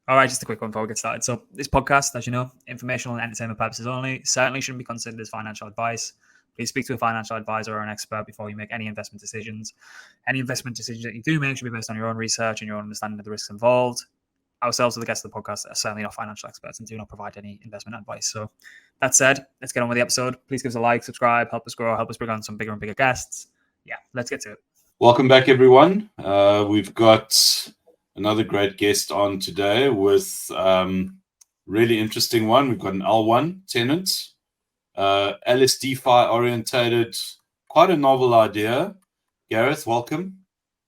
All right, just a quick one before we get started. So, this podcast, as you know, informational and entertainment purposes only, certainly shouldn't be considered as financial advice. Please speak to a financial advisor or an expert before you make any investment decisions. Any investment decisions that you do make should be based on your own research and your own understanding of the risks involved. Ourselves, or the guests of the podcast, are certainly not financial experts and do not provide any investment advice. So, that said, let's get on with the episode. Please give us a like, subscribe, help us grow, help us bring on some bigger and bigger guests. Yeah, let's get to it. Welcome back, everyone. We've got another great guest on today with really interesting one. We've got an L1 Tenet, LSD orientated, quite a novel idea. Gareth, welcome.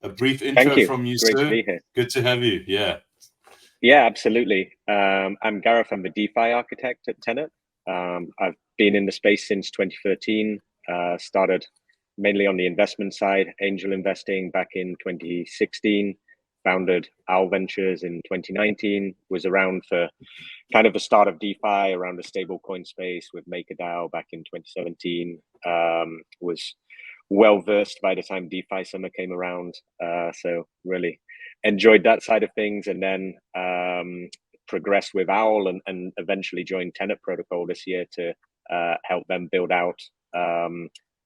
A brief intro from you, Great sir. to be here. Good to have you. Yeah, absolutely. I'm Gareth. I'm the DeFi architect at Tenet. I've been in the space since 2013. Started mainly on the investment side, angel investing back in 2016. Founded Owl Ventures in 2019. Was around for kind of the start of DeFi around the stablecoin space with MakerDAO back in 2017. Was well versed by the time DeFi summer came around. So really enjoyed that side of things, and then progressed with Owl and eventually joined Tenet Protocol this year to help them build out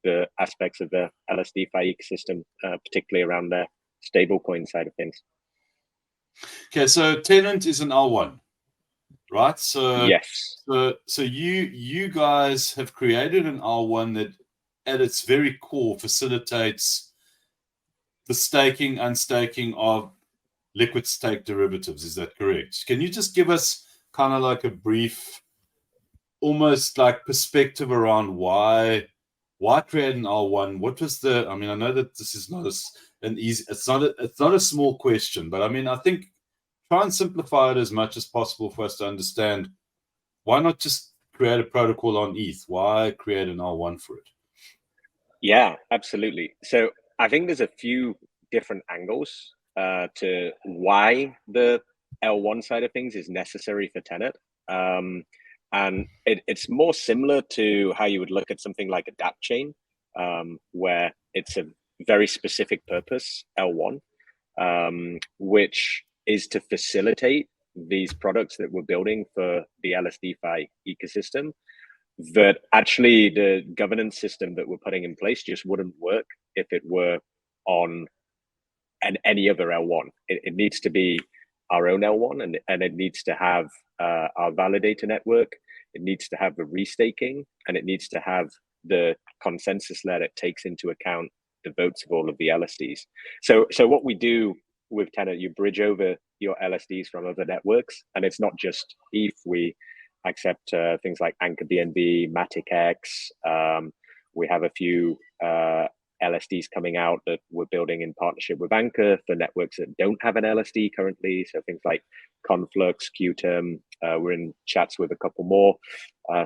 the aspects of the LSD ecosystem, particularly around the stablecoin side of things. Okay, so Tenet is an L1, right? So yes. So you guys have created an L1 that, at its very core, facilitates the staking, unstaking of liquid stake derivatives. Is that correct? Can you just give us kind of like a brief, almost like perspective around why create an L1? What was the? I mean, I know that this is not an easy. It's not a small question, but I mean, I think try and simplify it as much as possible for us to understand. Why not just create a protocol on ETH? Why create an L1 for it? Yeah, absolutely. So I think there's a few different angles to why the L1 side of things is necessary for Tenet. And it's more similar to how you would look at something like a dApp chain, where it's a very specific purpose, L1, which is to facilitate these products that we're building for the LSD ecosystem. That actually the governance system that we're putting in place just wouldn't work if it were on any other L1. It needs to be our own L1, and it needs to have our validator network. It needs to have the restaking, and it needs to have the consensus layer that takes into account the votes of all of the LSDs. So what we do with Tenet, you bridge over your LSDs from other networks, and it's not just ETH. We accept things like Anchor BNB, Matic X. We have a few LSDs coming out that we're building in partnership with Anchor for networks that don't have an LSD currently. So things like Conflux, Qterm. We're in chats with a couple more,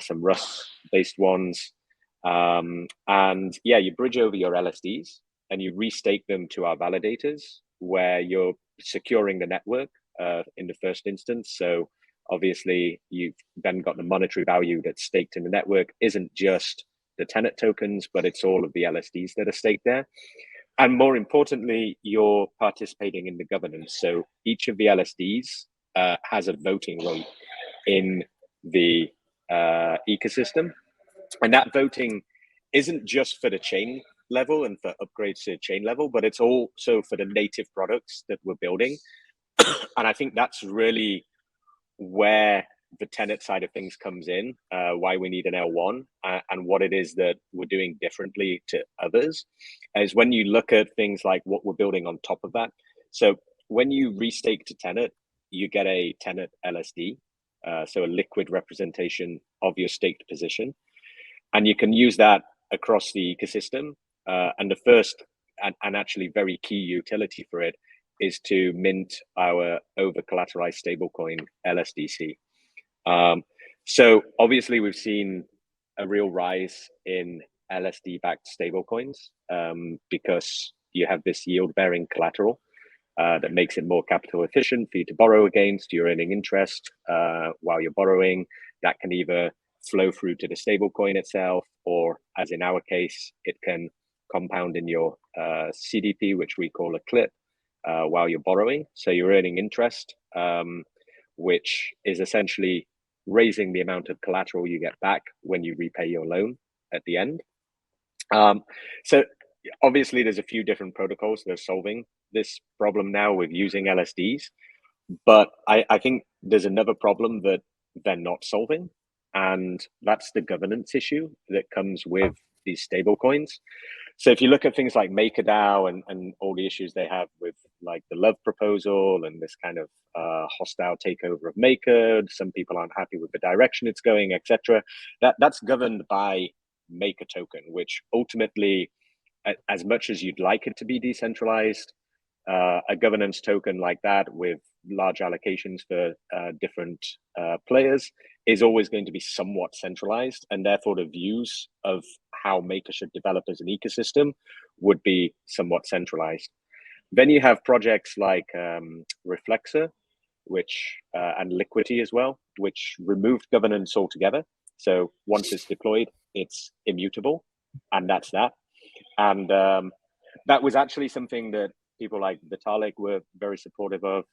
some Rust-based ones. And yeah, you bridge over your LSDs and you restake them to our validators, where you're securing the network in the first instance. So obviously, you've then got the monetary value that's staked in the network. Isn't just the Tenet tokens, but it's all of the LSDs that are staked there. And more importantly, you're participating in the governance. So each of the LSDs has a voting role in the ecosystem. And that voting isn't just for the chain level and for upgrades to the chain level, but it's also for the native products that we're building. And I think that's really where the Tenet side of things comes in, why we need an L1, and what it is that we're doing differently to others, is when you look at things like what we're building on top of that. So when you restake to Tenet, you get a Tenet LSD, so a liquid representation of your staked position. And you can use that across the ecosystem. And the first and actually very key utility for it is to mint our over-collateralized stablecoin LSDC. So obviously we've seen a real rise in LSD-backed stablecoins because you have this yield-bearing collateral that makes it more capital efficient for you to borrow against. You're earning interest while you're borrowing. That can either flow through to the stablecoin itself, or as in our case, it can compound in your CDP, which we call a clip, while you're borrowing. So you're earning interest. which is essentially raising the amount of collateral you get back when you repay your loan at the end. So obviously there's a few different protocols that are solving this problem now with using LSDs, but I think there's another problem that they're not solving, and that's the governance issue that comes with these stable coins. So if you look at things like MakerDAO and all the issues they have with like the Love proposal and this kind of hostile takeover of Maker, some people aren't happy with the direction it's going, etc. That's governed by Maker token, which ultimately, as much as you'd like it to be decentralized, a governance token like that with large allocations for different players is always going to be somewhat centralized, and therefore the views of how Maker should develop as an ecosystem would be somewhat centralized. Then you have projects like Reflexer, which and Liquidity as well, which removed governance altogether. So once it's deployed, it's immutable, and that's that. And that was actually something that people like Vitalik were very supportive of.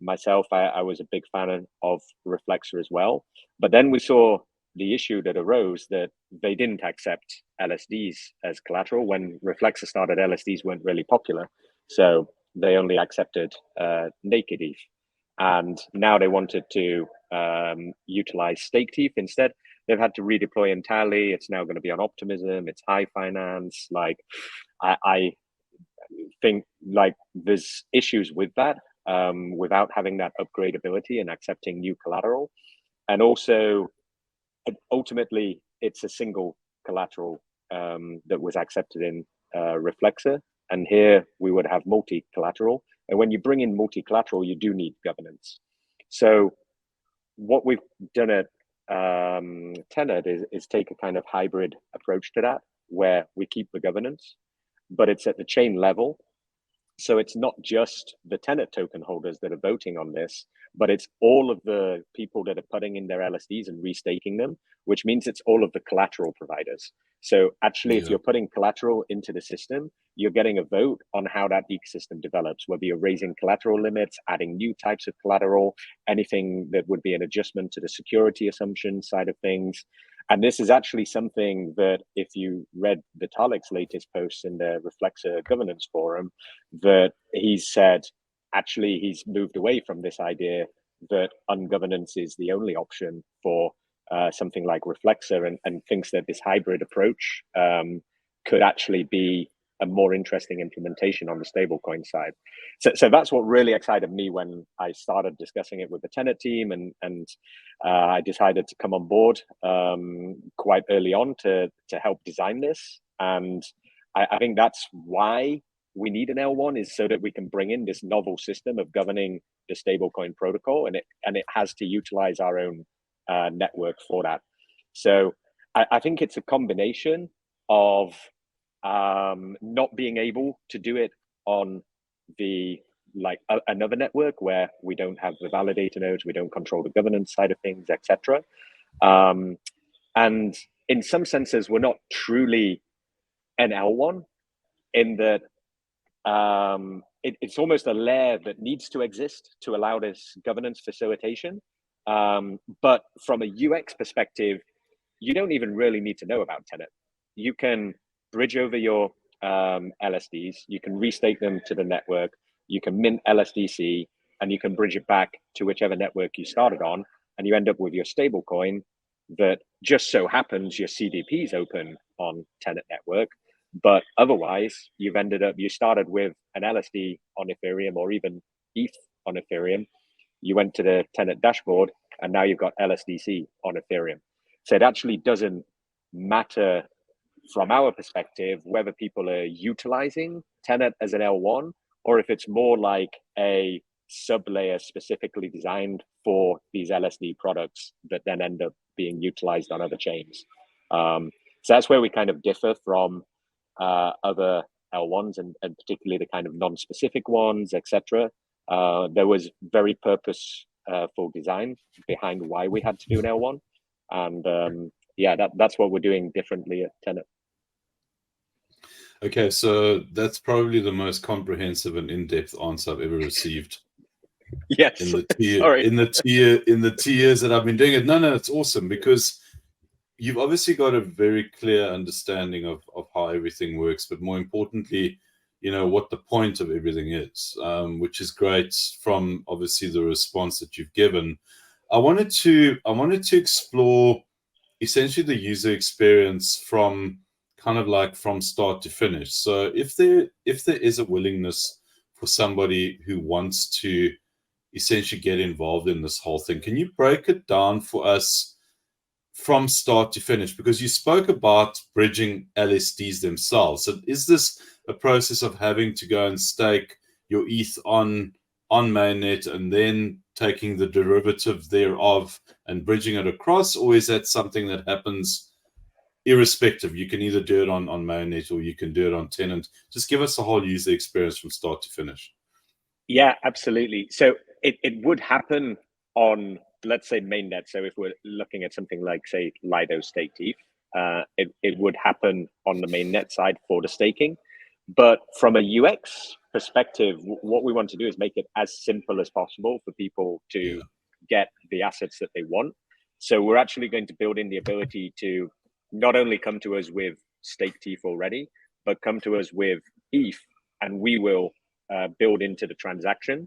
Myself, I was a big fan of Reflexer as well. But then we saw the issue that arose that they didn't accept LSDs as collateral. When Reflexer started, LSDs weren't really popular. So they only accepted naked ETH. And now they wanted to utilize staked ETH instead. They've had to redeploy entirely. It's now going to be on Optimism. It's high finance. Like, I think like there's issues with that without having that upgradability and accepting new collateral. And also, ultimately, it's a single collateral that was accepted in Reflexer. And here we would have multi-collateral. And when you bring in multi-collateral, you do need governance. So what we've done at Tenet is take a kind of hybrid approach to that, where we keep the governance, but it's at the chain level. So it's not just the Tenet token holders that are voting on this, but it's all of the people that are putting in their LSDs and restaking them, which means it's all of the collateral providers. So actually, if you're putting collateral into the system, you're getting a vote on how that ecosystem develops, whether you're raising collateral limits, adding new types of collateral, anything that would be an adjustment to the security assumption side of things. And this is actually something that, if you read Vitalik's latest posts in the Reflexer governance forum, that he's said, actually, he's moved away from this idea that ungovernance is the only option for something like Reflexer, and thinks that this hybrid approach could actually be a more interesting implementation on the stablecoin side. So that's what really excited me when I started discussing it with the Tenet team, and I decided to come on board quite early on to help design this. And I think that's why we need an L1, is so that we can bring in this novel system of governing the stablecoin protocol, and it has to utilize our own network for that. So I think it's a combination of not being able to do it on the another network where we don't have the validator nodes, we don't control the governance side of things, etc. And in some senses, we're not truly an L1 in that it's almost a layer that needs to exist to allow this governance facilitation. But from a UX perspective, you don't even really need to know about Tenet. You can bridge over your LSDs, you can restake them to the network, you can mint LSDC, and you can bridge it back to whichever network you started on, and you end up with your stable coin that just so happens your CDP is open on Tenet network. But otherwise, you started with an LSD on Ethereum or even ETH on Ethereum. You went to the Tenet dashboard, and now you've got LSDC on Ethereum. So it actually doesn't matter from our perspective whether people are utilizing Tenet as an L1, or if it's more like a sub-layer specifically designed for these LSD products that then end up being utilized on other chains. So that's where we kind of differ from other L1s, and particularly the kind of non-specific ones, etc. There was very purposeful design behind why we had to do an L1, and that's what we're doing differently at Tenet. Okay, so that's probably the most comprehensive and in-depth answer I've ever received Yes. in the 2 Sorry. in the 2 years that I've been doing it. No, it's awesome because you've obviously got a very clear understanding of how everything works, but more importantly, what the point of everything is, which is great from obviously the response that you've given. I wanted to explore essentially the user experience from kind of like from start to finish. So if there is a willingness for somebody who wants to essentially get involved in this whole thing, can you break it down for us from start to finish? Because you spoke about bridging LSDs themselves. So is this a process of having to go and stake your ETH on mainnet and then taking the derivative thereof and bridging it across, or is that something that happens irrespective? You can either do it on mainnet or you can do it on Tenet. Just give us the whole user experience from start to finish. Yeah, absolutely. So it would happen on, let's say, mainnet. So if we're looking at something like, say, Lido staked ETH, it would happen on the mainnet side for the staking. But from a UX perspective, what we want to do is make it as simple as possible for people to get the assets that they want. So we're actually going to build in the ability to not only come to us with staked ETH already, but come to us with ETH, and we will build into the transaction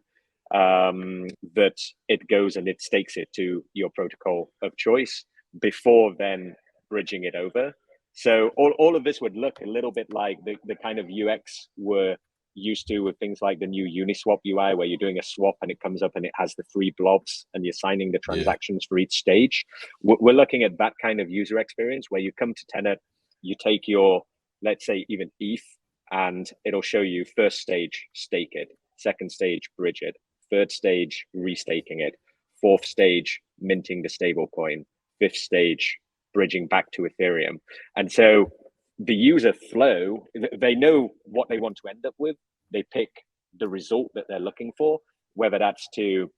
that it goes and it stakes it to your protocol of choice before then bridging it over. So all of this would look a little bit like the kind of UX we're used to with things like the new Uniswap UI, where you're doing a swap and it comes up and it has the three blobs and you're signing the transactions for each stage. We're looking at that kind of user experience where you come to Tenet, you take your, let's say, even ETH, and it'll show you first stage, stake it, second stage, bridge it, third stage, restaking it, fourth stage, minting the stablecoin, fifth stage, bridging back to Ethereum. And so the user flow, they know what they want to end up with. They pick the result that they're looking for, whether that's to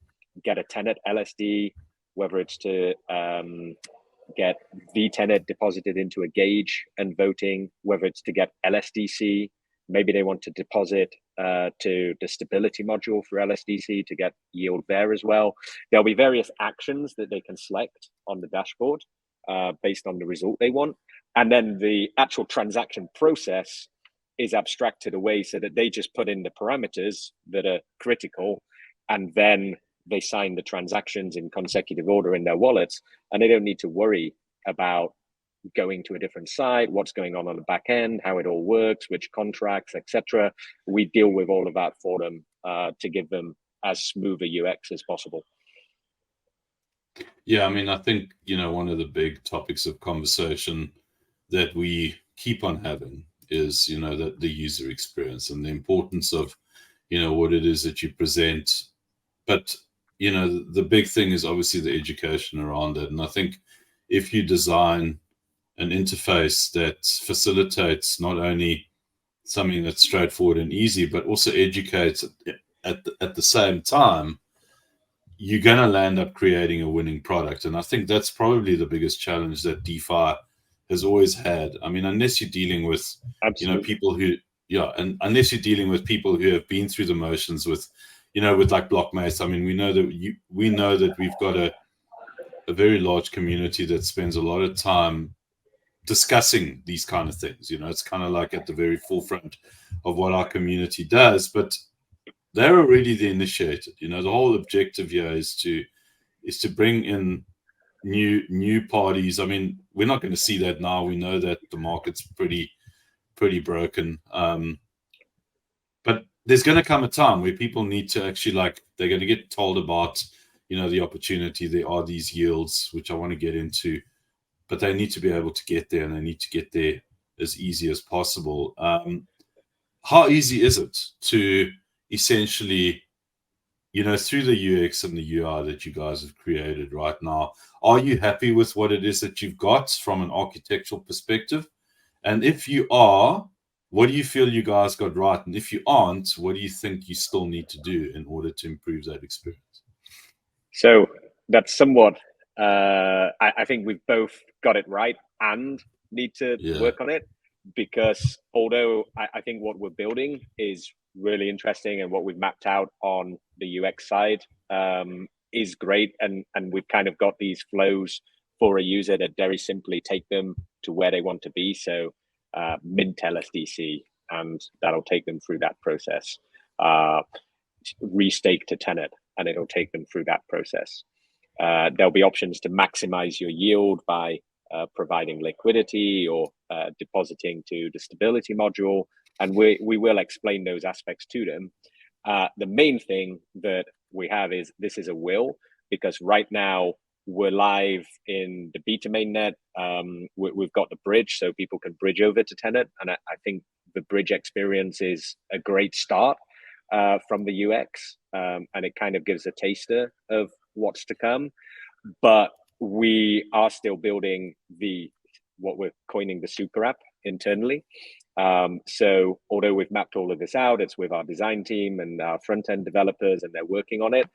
get a Tenet LSD, whether it's to get VTenet deposited into a gauge and voting, whether it's to get LSDC. Maybe they want to deposit to the stability module for LSDC to get yield there as well. There'll be various actions that they can select on the dashboard based on the result they want. And then the actual transaction process is abstracted away so that they just put in the parameters that are critical, and then they sign the transactions in consecutive order in their wallets, and they don't need to worry about going to a different site, what's going on the back end, how it all works, which contracts, etc. We deal with all of that for them to give them as smooth a UX as possible. Yeah, I mean, I think, one of the big topics of conversation that we keep on having is, the user experience and the importance of, what it is that you present. But, the big thing is obviously the education around it. And I think if you design an interface that facilitates not only something that's straightforward and easy, but also educates at the same time, you're going to land up creating a winning product. And I think that's probably the biggest challenge that DeFi has always had. I mean, unless you're dealing with, people who, and unless you're dealing with people who have been through the motions with, with like Blockmates. I mean, we know that we've got a very large community that spends a lot of time discussing these kind of things. It's kind of like at the very forefront of what our community does, but they're already the initiated. The whole objective here is to bring in new parties. I mean, we're not going to see that now. We know that the market's pretty broken. But there's going to come a time where people need to actually, they're going to get told about, the opportunity. There are these yields, which I want to get into, but they need to be able to get there, and they need to get there as easy as possible. How easy is it to essentially, through the UX and the UI that you guys have created right now, are you happy with what it is that you've got from an architectural perspective? And if you are, what do you feel you guys got right? And if you aren't, what do you think you still need to do in order to improve that experience? So that's somewhat, I think we've both got it right and need to work on it, because although I think what we're building is really interesting and what we've mapped out on the UX side is great, and we've kind of got these flows for a user that very simply take them to where they want to be. So mint LSDC, and that'll take them through that process. Restake to Tenet, and it'll take them through that process. There'll be options to maximize your yield by providing liquidity or depositing to the stability module, and we will explain those aspects to them. The main thing that we have is this is a will, because right now we're live in the beta mainnet. We've got the bridge, so people can bridge over to Tenet, and I think the bridge experience is a great start from the UX, and it kind of gives a taster of what's to come. But we are still building what we're coining the super app internally. So although we've mapped all of this out, it's with our design team and our front end developers, and they're working on it.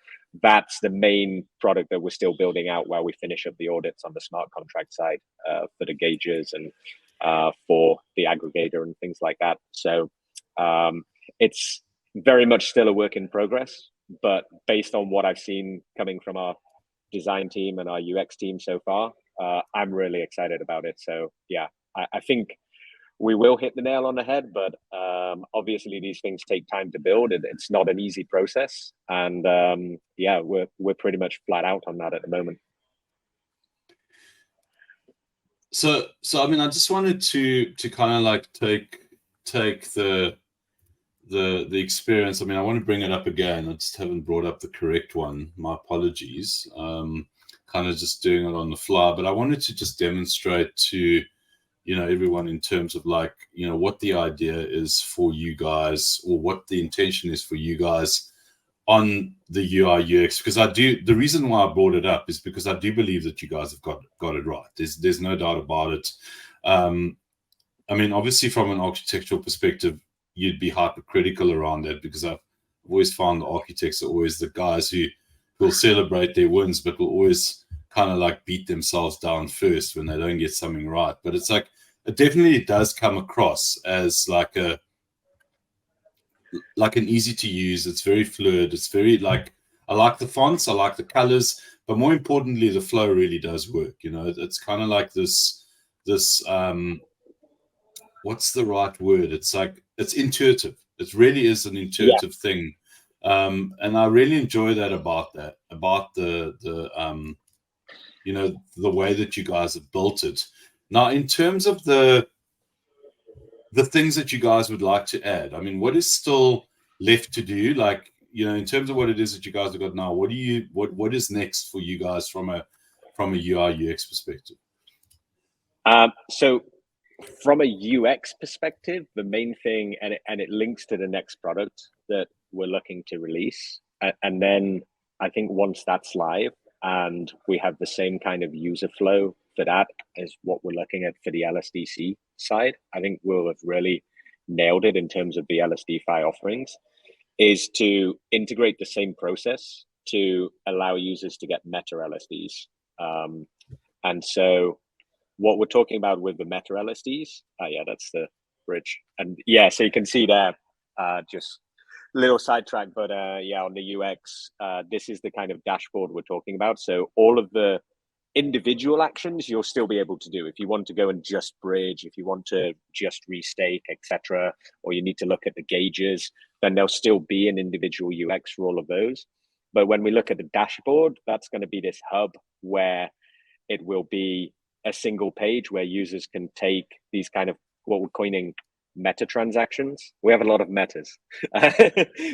That's the main product that we're still building out while we finish up the audits on the smart contract side for the gauges and for the aggregator and things like that. So it's very much still a work in progress, but based on what I've seen coming from our design team and our UX team so far, I'm really excited about it. So yeah, I think we will hit the nail on the head, but obviously these things take time to build. It's not an easy process, and yeah, we're pretty much flat out on that at the moment. So I mean, I just wanted to kind of like take the experience. I mean, I want to bring it up again. I just haven't brought up the correct one. My apologies. Kind of just doing it on the fly, but I wanted to just demonstrate to everyone in terms of like what the idea is for you guys, or what the intention is for you guys on the UI UX, because the reason why I brought it up is because I do believe that you guys have got it right. There's no doubt about it. I mean, obviously from an architectural perspective, you'd be hypercritical around that, because I've always found the architects are always the guys who will celebrate their wins, but will always kind of like beat themselves down first when they don't get something right. But it's like, it definitely does come across as like an easy to use. It's very fluid. It's very like, I like the fonts, I like the colors, but more importantly, the flow really does work. It's kind of like this what's the right word? It's like, it's intuitive. It really is an intuitive thing. And I really enjoy that about the the way that you guys have built it. Now, in terms of the things that you guys would like to add, I mean, what is still left to do? Like, in terms of what it is that you guys have got now, what is next for you guys from a UI UX perspective? So from a UX perspective, the main thing, and it links to the next product that we're looking to release, and then I think once that's live and we have the same kind of user flow for that as what we're looking at for the LSDC side, I think we'll have really nailed it in terms of the LSDFi offerings, is to integrate the same process to allow users to get meta LSDs. And so what we're talking about with the meta LSDs, yeah, that's the bridge. And yeah, so you can see there, just little sidetrack, but yeah, on the UX, this is the kind of dashboard we're talking about. So all of the individual actions you'll still be able to do. If you want to go and just bridge, if you want to just restake, etc., or you need to look at the gauges, then there'll still be an individual UX for all of those. But when we look at the dashboard, that's going to be this hub where it will be a single page where users can take these kind of what we're coining meta transactions. We have a lot of metas.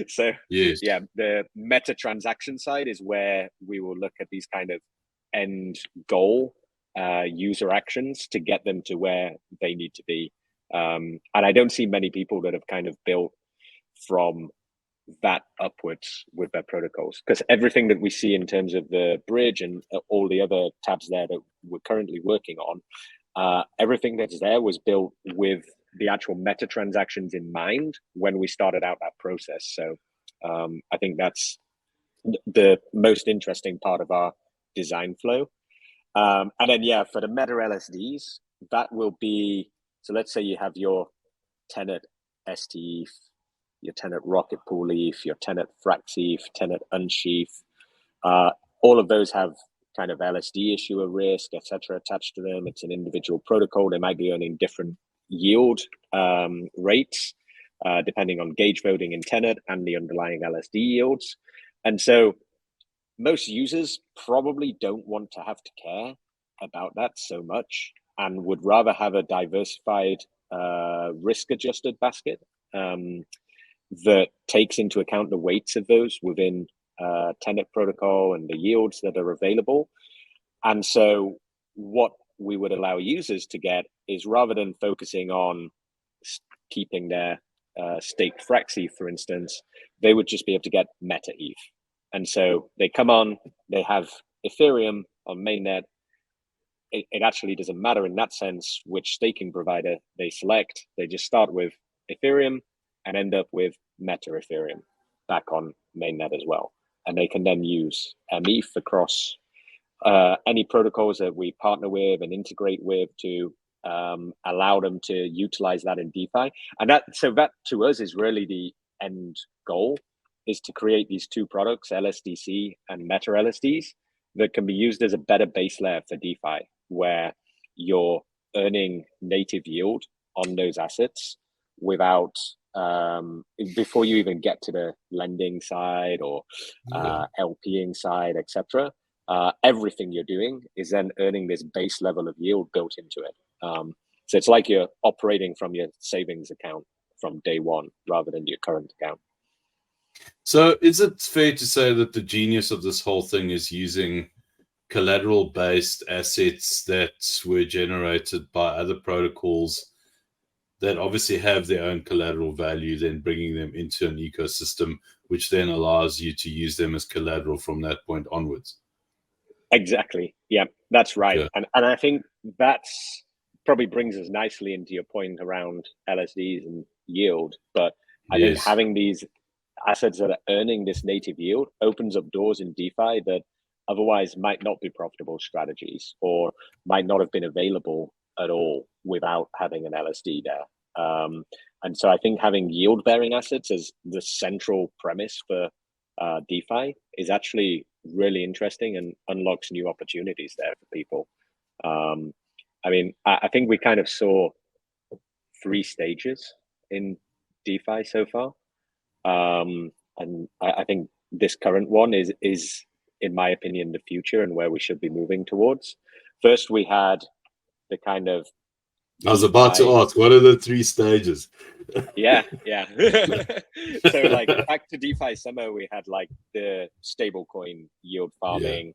So yes. Yeah, the meta transaction side is where we will look at these kind of end goal user actions to get them to where they need to be. And I don't see many people that have kind of built from that upwards with their protocols, because everything that we see in terms of the bridge and all the other tabs there that we're currently working on, everything that's there was built with the actual meta transactions in mind when we started out that process. So I think that's the most interesting part of our design flow. And then yeah, for the meta LSDs, that will be, so let's say you have your Tenet ST ETH, your Tenet Rocket Pool ETH, your Tenet Frax ETH, Tenet Unsheath, All of those have kind of LSD issuer risk, etc., attached to them. It's an individual protocol. They might be earning different yield rates depending on gauge voting in Tenet and the underlying LSD yields. And so most users probably don't want to have to care about that so much and would rather have a diversified risk-adjusted basket that takes into account the weights of those within Tenet Protocol and the yields that are available. And so what we would allow users to get is, rather than focusing on keeping their staked Frexi, for instance, they would just be able to get Meta ETH. And so they come on, they have Ethereum on mainnet. It actually doesn't matter in that sense which staking provider they select. They just start with Ethereum and end up with Meta Ethereum back on mainnet as well. And they can then use METH across any protocols that we partner with and integrate with to allow them to utilize that in DeFi. And that to us is really the end goal, is to create these two products, LSDC and Meta LSDs, that can be used as a better base layer for DeFi, where you're earning native yield on those assets without before you even get to the lending side or LPing side, etc. Everything you're doing is then earning this base level of yield built into it. So it's like you're operating from your savings account from day one rather than your current account. So is it fair to say that the genius of this whole thing is using collateral-based assets that were generated by other protocols that obviously have their own collateral value, then bringing them into an ecosystem, which then allows you to use them as collateral from that point onwards? Exactly. Yeah, that's right. Yeah. And I think that's probably brings us nicely into your point around LSDs and yield. But I think having these assets that are earning this native yield opens up doors in DeFi that otherwise might not be profitable strategies or might not have been available at all without having an LSD there. And so I think having yield-bearing assets as the central premise for DeFi is actually really interesting and unlocks new opportunities there for people. I mean, I think we kind of saw 3 stages in DeFi so far. And I think this current one is, in my opinion, the future and where we should be moving towards. First, we had the kind of I was about to ask, what are the 3 stages? Yeah. So like back to DeFi summer, we had like the stablecoin yield farming,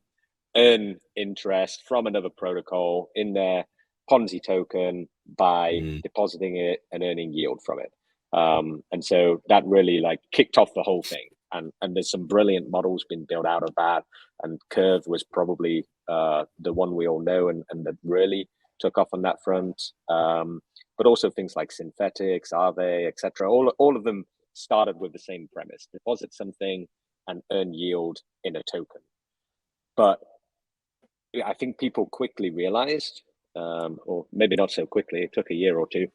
earn interest from another protocol in their Ponzi token by depositing it and earning yield from it. And so that really like kicked off the whole thing. And there's some brilliant models been built out of that. And Curve was probably the one we all know and that really took off on that front. But also things like synthetics, Aave, etc. All of them started with the same premise: deposit something and earn yield in a token. But I think people quickly realized, or maybe not so quickly, it took a year or two,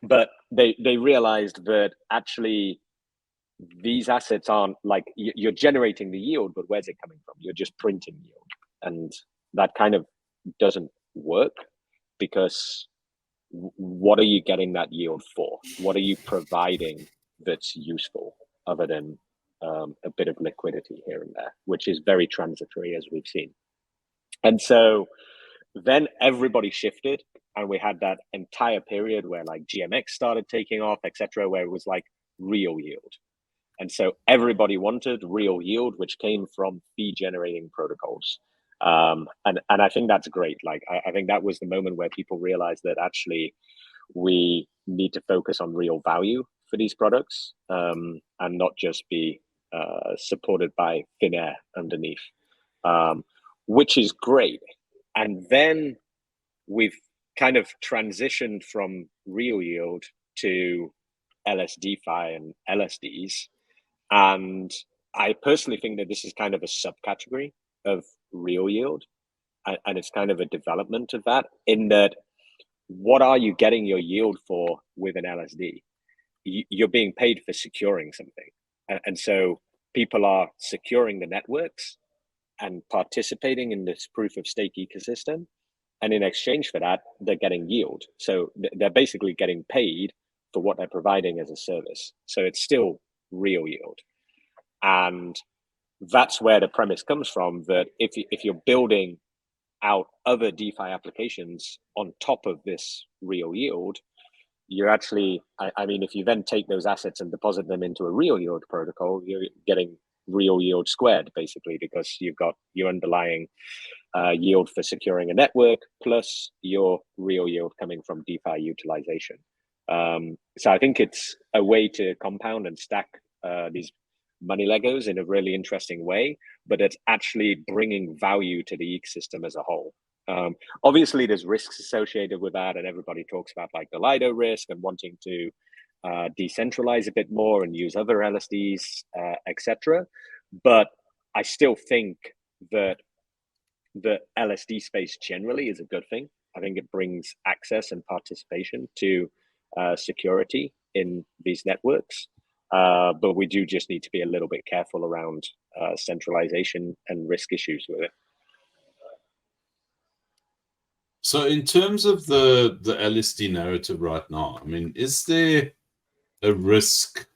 but they realized that actually these assets aren't like you're generating the yield, but where's it coming from? You're just printing yield, and that kind of doesn't work, because what are you getting that yield for? What are you providing that's useful other than a bit of liquidity here and there, which is very transitory, as we've seen. And so then everybody shifted, and we had that entire period where like GMX started taking off, etc., where it was like real yield. And so everybody wanted real yield, which came from fee generating protocols. And I think that's great. Like, I think that was the moment where people realized that actually we need to focus on real value for these products, and not just be supported by thin air underneath, which is great. And then we've kind of transitioned from real yield to LSDFi and LSDs. And I personally think that this is kind of a subcategory of real yield. And it's kind of a development of that, in that what are you getting your yield for with an LSD? You're being paid for securing something. And so people are securing the networks and participating in this proof of stake ecosystem. And in exchange for that, they're getting yield. So they're basically getting paid for what they're providing as a service. So it's still real yield. And that's where the premise comes from, that if you're building out other DeFi applications on top of this real yield, you're actually, I mean, if you then take those assets and deposit them into a real yield protocol, you're getting real yield squared, basically, because you've got your underlying yield for securing a network plus your real yield coming from DeFi utilization. So I think it's a way to compound and stack these money Legos in a really interesting way, but it's actually bringing value to the ecosystem as a whole. Obviously, there's risks associated with that, and everybody talks about like the Lido risk and wanting to decentralize a bit more and use other LSDs, etc. But I still think that the LSD space generally is a good thing. I think it brings access and participation to security in these networks. But we do just need to be a little bit careful around centralization and risk issues with it. So in terms of the LSD narrative right now, I mean, is there a risk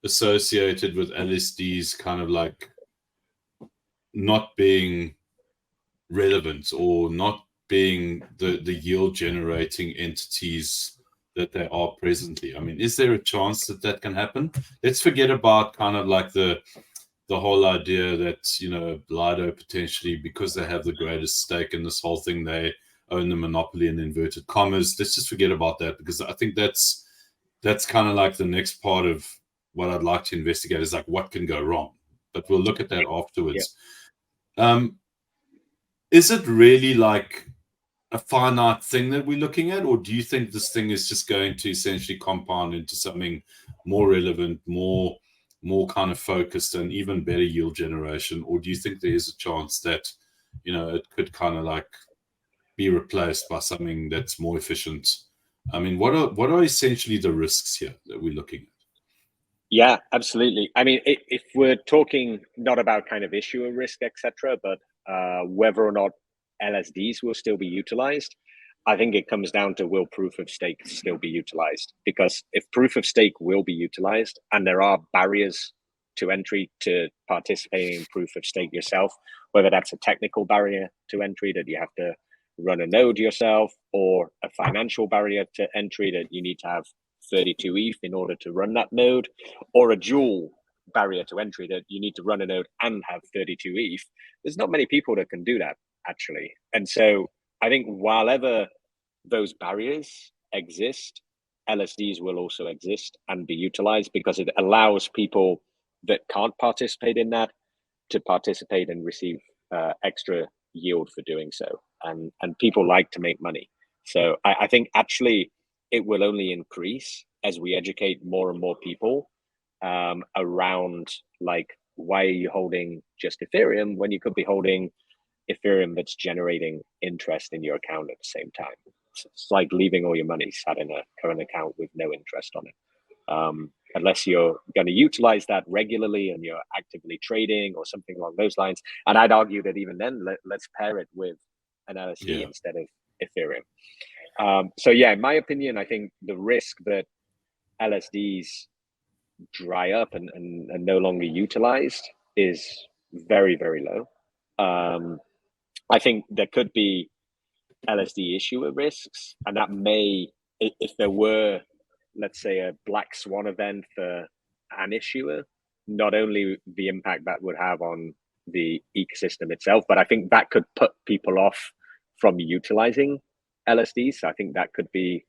associated with LSDs kind of like not being relevant or not being the yield generating entities that they are presently? I mean, is there a chance that that can happen? Let's forget about kind of like the whole idea that, you know, Lido potentially, because they have the greatest stake in this whole thing, they own the monopoly in inverted commas. Let's just forget about that, because I think that's kind of like the next part of what I'd like to investigate, is like what can go wrong. But we'll look at that afterwards. Yeah. Is it really like a finite thing that we're looking at, or do you think this thing is just going to essentially compound into something more relevant, more kind of focused, and even better yield generation? Or do you think there is a chance that, you know, it could kind of like be replaced by something that's more efficient? I mean, what are essentially the risks here that we're looking at? Yeah, absolutely. I mean, if we're talking not about kind of issuer risk, etc., but whether or not LSDs will still be utilized, I think it comes down to, will proof of stake still be utilized? Because if proof of stake will be utilized and there are barriers to entry to participating in proof of stake yourself, whether that's a technical barrier to entry that you have to run a node yourself, or a financial barrier to entry that you need to have 32 ETH in order to run that node, or a dual barrier to entry that you need to run a node and have 32 ETH, there's not many people that can do that, actually. And so I think while ever those barriers exist, LSDs will also exist and be utilized, because it allows people that can't participate in that to participate and receive extra yield for doing so. And people like to make money. So I think actually it will only increase as we educate more and more people around, like, why are you holding just Ethereum when you could be holding Ethereum that's generating interest in your account at the same time? It's like leaving all your money sat in a current account with no interest on it. Unless you're going to utilize that regularly and you're actively trading or something along those lines. And I'd argue that even then, let's pair it with an LSD instead of Ethereum. So yeah, in my opinion, I think the risk that LSDs dry up and no longer utilized is very, very low. I think there could be LSD issuer risks, and that may, if there were, let's say, a black swan event for an issuer, not only the impact that would have on the ecosystem itself, but I think that could put people off from utilizing LSDs. So I think that could be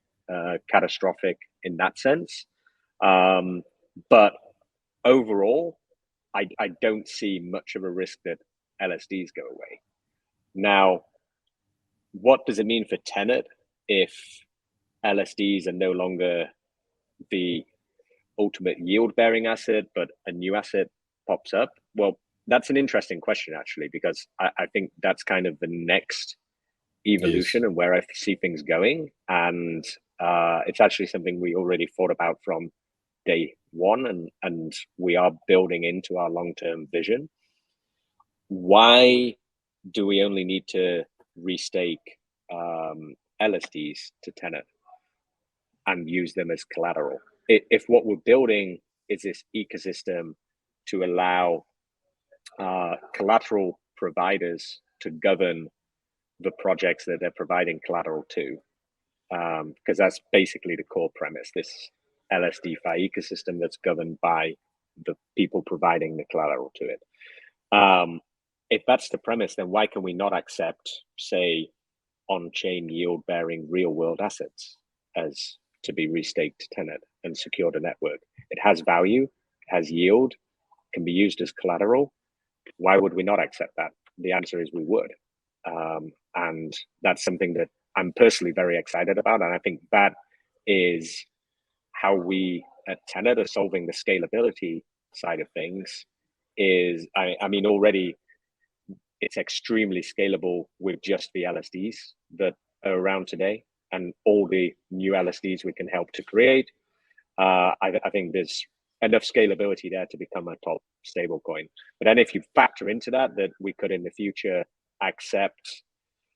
catastrophic in that sense. But overall, I don't see much of a risk that LSDs go away. Now, what does it mean for Tenet if LSDs are no longer the ultimate yield-bearing asset, but a new asset pops up? Well, that's an interesting question, actually, because I think that's kind of the next evolution and where I see things going. And it's actually something we already thought about from day one, and we are building into our long-term vision. why do we only need to restake LSDs to Tenet and use them as collateral? If what we're building is this ecosystem to allow collateral providers to govern the projects that they're providing collateral to, because that's basically the core premise, this LSD ecosystem that's governed by the people providing the collateral to it. If that's the premise, then why can we not accept, say, on-chain yield-bearing real-world assets as to be restaked to Tenet and secure the network? It has value, it has yield, can be used as collateral. Why would we not accept that? The answer is we would. And that's something that I'm personally very excited about. And I think that is how we at Tenet are solving the scalability side of things. I mean, already it's extremely scalable with just the LSDs that are around today and all the new LSDs we can help to create. I think there's enough scalability there to become a top stablecoin. But then if you factor into that we could in the future accept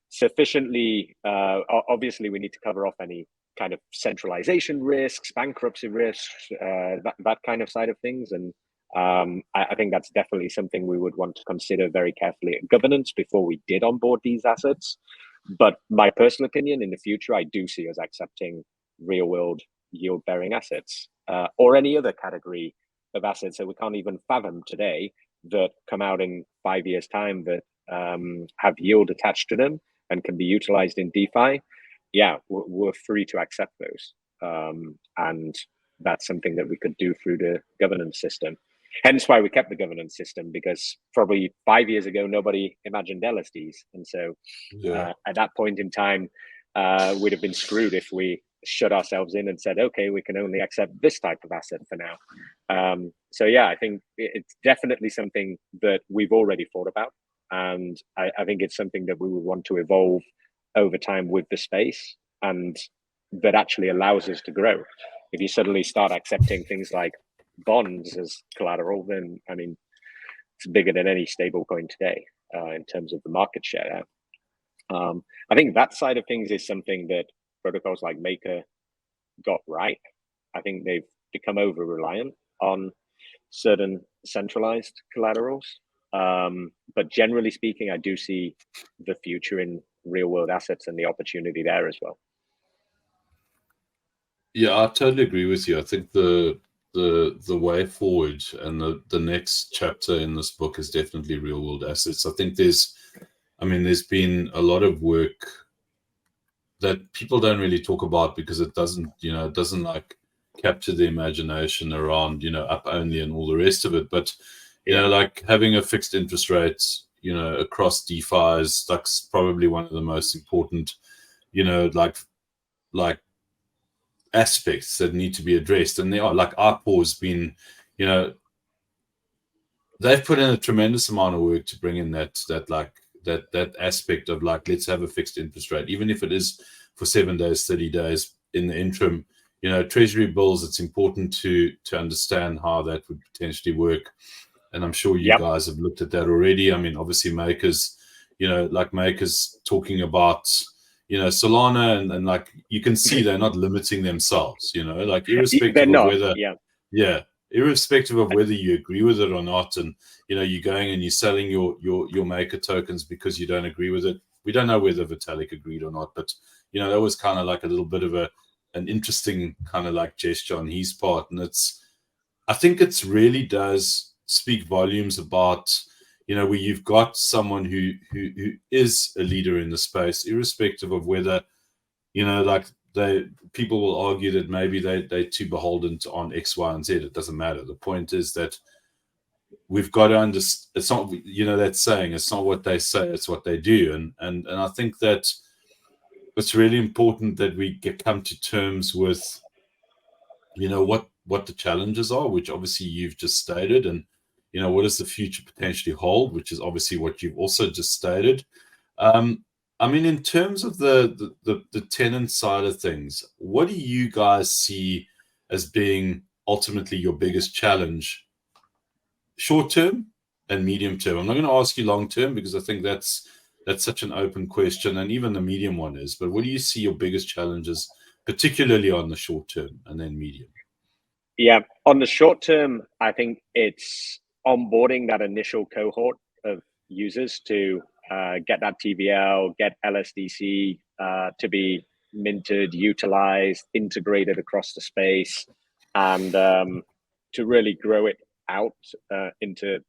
sufficiently, obviously we need to cover off any kind of centralization risks, bankruptcy risks, that kind of side of things. And I think that's definitely something we would want to consider very carefully at governance before we did onboard these assets. But my personal opinion, in the future, I do see us accepting real world yield bearing assets or any other category of assets that we can't even fathom today that come out in 5 years' time that have yield attached to them and can be utilized in DeFi. Yeah, we're free to accept those. And that's something that we could do through the governance system. Hence why we kept the governance system, because probably 5 years ago, nobody imagined LSDs. And so at that point in time, we'd have been screwed if we shut ourselves in and said, okay, we can only accept this type of asset for now. So yeah, I think it's definitely something that we've already thought about. And I think it's something that we would want to evolve over time with the space, and that actually allows us to grow. If you suddenly start accepting things like bonds as collateral, then I mean, it's bigger than any stablecoin today in terms of the market share. I think that side of things is something that protocols like Maker got right. I think they've become over reliant on certain centralized collaterals. But generally speaking, I do see the future in real world assets and the opportunity there as well. Yeah, I totally agree with you. I think the way forward and the next chapter in this book is definitely real world assets. I think there's been a lot of work that people don't really talk about because it doesn't like capture the imagination around, up only and all the rest of it. But, like having a fixed interest rate, across DeFi that's probably one of the most important, like aspects that need to be addressed. And they are, like IPO has been, they've put in a tremendous amount of work to bring in that aspect of like, let's have a fixed interest rate, even if it is for 7 days, 30 days in the interim. Treasury bills, it's important to understand how that would potentially work. And I'm sure you guys have looked at that already. I mean, obviously Maker's, Maker's talking about, Solana and like, you can see they're not limiting themselves, like irrespective of whether, irrespective of whether you agree with it or not. And, you're going and you're selling your Maker tokens because you don't agree with it. We don't know whether Vitalik agreed or not, but, that was kind of like a little bit of an interesting kind of like gesture on his part. And I think it's really does speak volumes about, where you've got someone who is a leader in the space, irrespective of whether, like people will argue that maybe they're too beholden on X, Y, and Z. It doesn't matter. The point is that we've got to understand. It's not, that saying, it's not what they say, it's what they do. And I think that it's really important that we come to terms with, what the challenges are, which obviously you've just stated, and what does the future potentially hold, which is obviously what you've also just stated. I mean, in terms of the tenant side of things, what do you guys see as being ultimately your biggest challenge, short term and medium term? I'm not going to ask you long term because I think that's such an open question, and even the medium one is. But what do you see your biggest challenges, particularly on the short term and then medium? Yeah, on the short term, I think it's onboarding that initial cohort of users to get that TVL, get LSDC to be minted, utilized, integrated across the space, and to really grow it out into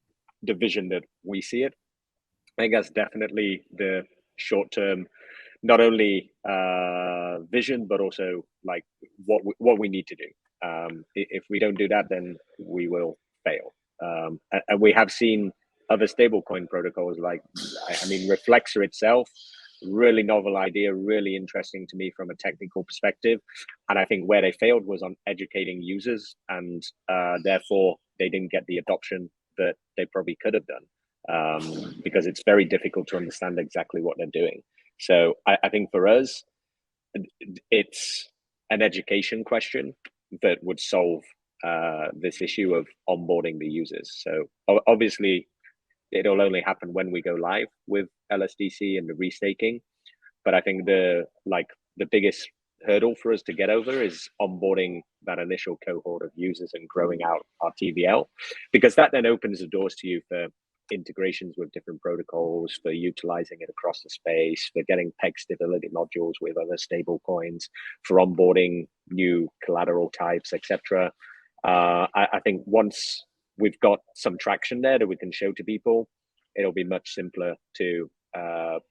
the vision that we see it. I think that's definitely the short term, not only vision, but also like what we need to do. If we don't do that, then we will fail. And we have seen other stablecoin protocols like, I mean, Reflexer itself, really novel idea, really interesting to me from a technical perspective. And I think where they failed was on educating users, and therefore they didn't get the adoption that they probably could have done, because it's very difficult to understand exactly what they're doing. So I think for us, it's an education question that would solve this issue of onboarding the users. So obviously, it'll only happen when we go live with LSDC and the restaking. But I think the biggest hurdle for us to get over is onboarding that initial cohort of users and growing out our TVL, because that then opens the doors to you for integrations with different protocols, for utilizing it across the space, for getting peg stability modules with other stable coins, for onboarding new collateral types, etc. I think once we've got some traction there that we can show to people, it'll be much simpler to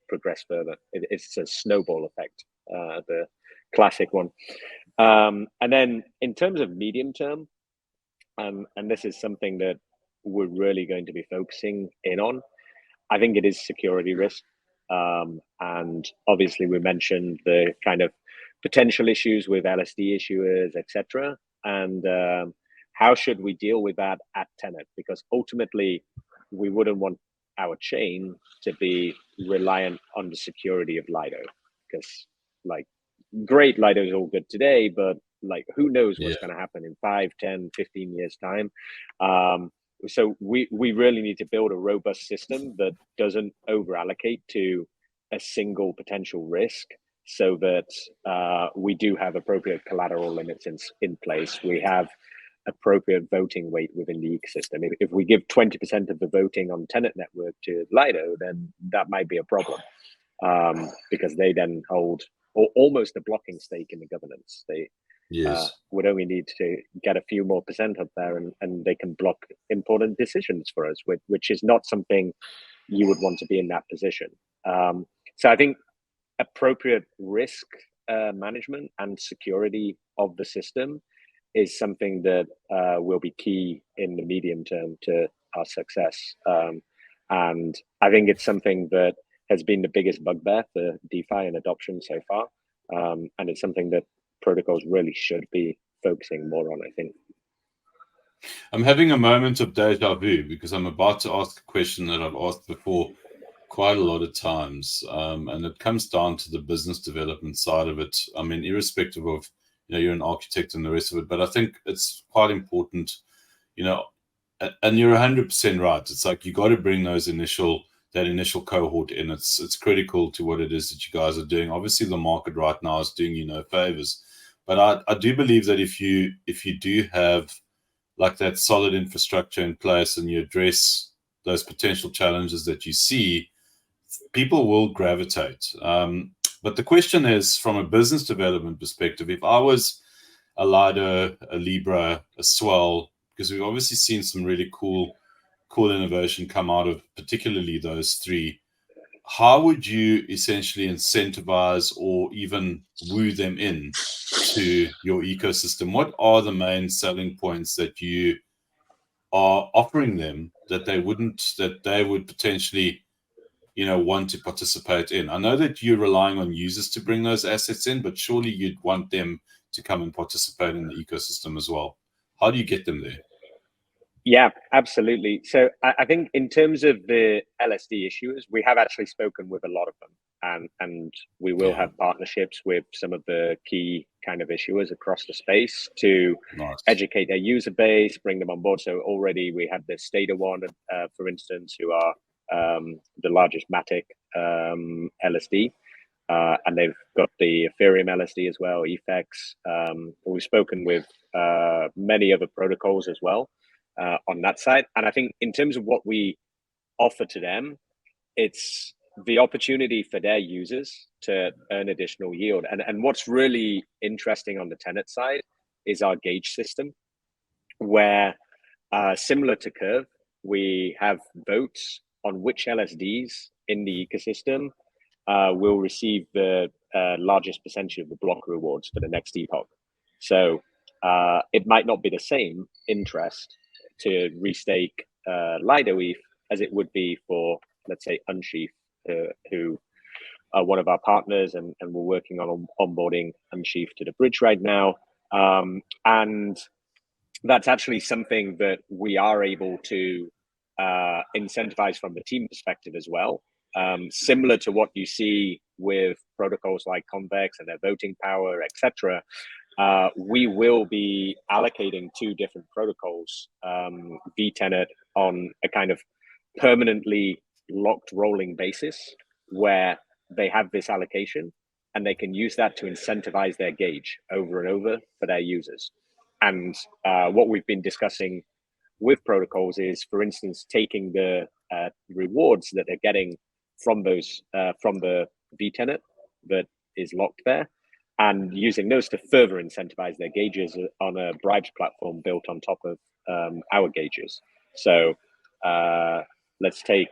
progress further. It's a snowball effect, the classic one. And then in terms of medium term, and this is something that we're really going to be focusing in on, I think it is security risk. And obviously we mentioned the kind of potential issues with LSD issuers, etc. And how should we deal with that at Tenet? Because ultimately we wouldn't want our chain to be reliant on the security of Lido, because like great, Lido is all good today, but like who knows what's going to happen in 5, 10, 15 years time. So we really need to build a robust system that doesn't over allocate to a single potential risk, so that we do have appropriate collateral limits in place. We have appropriate voting weight within the ecosystem. If we give 20% of the voting on Tenet network to Lido, then that might be a problem, because they then hold almost a blocking stake in the governance. They would only need to get a few more percent up there, and they can block important decisions for us, which is not something you would want to be in that position. So I think appropriate risk management and security of the system is something that will be key in the medium term to our success. And I think it's something that has been the biggest bugbear for DeFi and adoption so far. And it's something that protocols really should be focusing more on, I think. I'm having a moment of deja vu because I'm about to ask a question that I've asked before quite a lot of times. And it comes down to the business development side of it. I mean, irrespective of, you're an architect and the rest of it, but I think it's quite important, and you're 100% right. It's like, you got to bring that initial cohort in. It's critical to what it is that you guys are doing. Obviously the market right now is doing you no favors, but I do believe that if you do have like that solid infrastructure in place and you address those potential challenges that you see, people will gravitate. But the question is, from a business development perspective, if I was a Lido, a Libra, a Swell, because we've obviously seen some really cool innovation come out of particularly those three, how would you essentially incentivize or even woo them in to your ecosystem? What are the main selling points that you are offering them that they would potentially want to participate in? I know that you're relying on users to bring those assets in, but surely you'd want them to come and participate in the ecosystem as well. How do you get them there? Yeah, absolutely. So I think in terms of the LSD issuers, we have actually spoken with a lot of them, and we will have partnerships with some of the key kind of issuers across the space to educate their user base, bring them on board. So already we have the Stata one, for instance, who are the largest Matic LSD. And they've got the Ethereum LSD as well, EFEX. We've spoken with many other protocols as well on that side. And I think in terms of what we offer to them, it's the opportunity for their users to earn additional yield. And what's really interesting on the Tenet side is our gauge system, where similar to Curve, we have votes on which LSDs in the ecosystem will receive the largest percentage of the block rewards for the next epoch. So it might not be the same interest to restake Lido ETH as it would be for, let's say, Unsheath, who are one of our partners, and we're working on onboarding Unsheath to the bridge right now. And that's actually something that we are able to incentivize from the team perspective as well. Similar to what you see with protocols like Convex and their voting power, etc. We will be allocating 2 different protocols, vTenet on a kind of permanently locked rolling basis, where they have this allocation and they can use that to incentivize their gauge over and over for their users. And what we've been discussing with protocols is, for instance, taking the rewards that they're getting from those from the vTenet that is locked there, and using those to further incentivize their gauges on a bribes platform built on top of our gauges. So let's take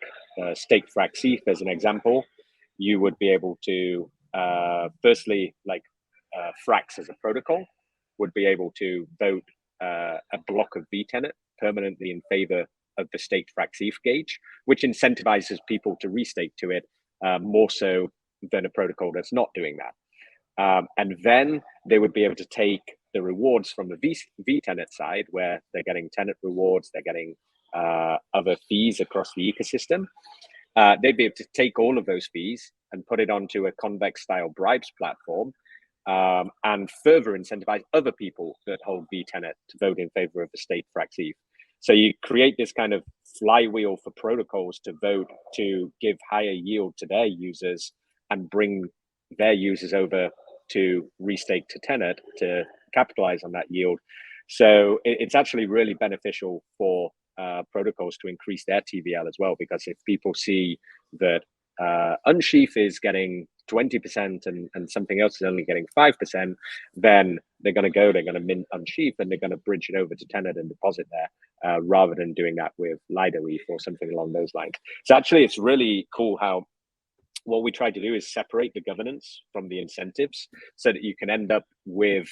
Stake Frax ETH as an example. You would be able to, firstly, like Frax as a protocol, would be able to vote a block of vTenet permanently in favor of the Stake Frax ETH gauge, which incentivizes people to restake to it more so than a protocol that's not doing that. And then they would be able to take the rewards from the vTenet side, where they're getting Tenet rewards, they're getting other fees across the ecosystem. They'd be able to take all of those fees and put it onto a Convex style bribes platform, and further incentivize other people that hold vTenet to vote in favor of the Stake Frax ETH. So you create this kind of flywheel for protocols to vote to give higher yield to their users and bring their users over to restake to Tenet to capitalize on that yield. So it's actually really beneficial for protocols to increase their TVL as well, because if people see that Unsheath is getting 20% and something else is only getting 5%, then they're going to mint Unsheath and they're going to bridge it over to Tenet and deposit there, rather than doing that with Lido ETH or something along those lines. So actually, it's really cool how what we try to do is separate the governance from the incentives, so that you can end up with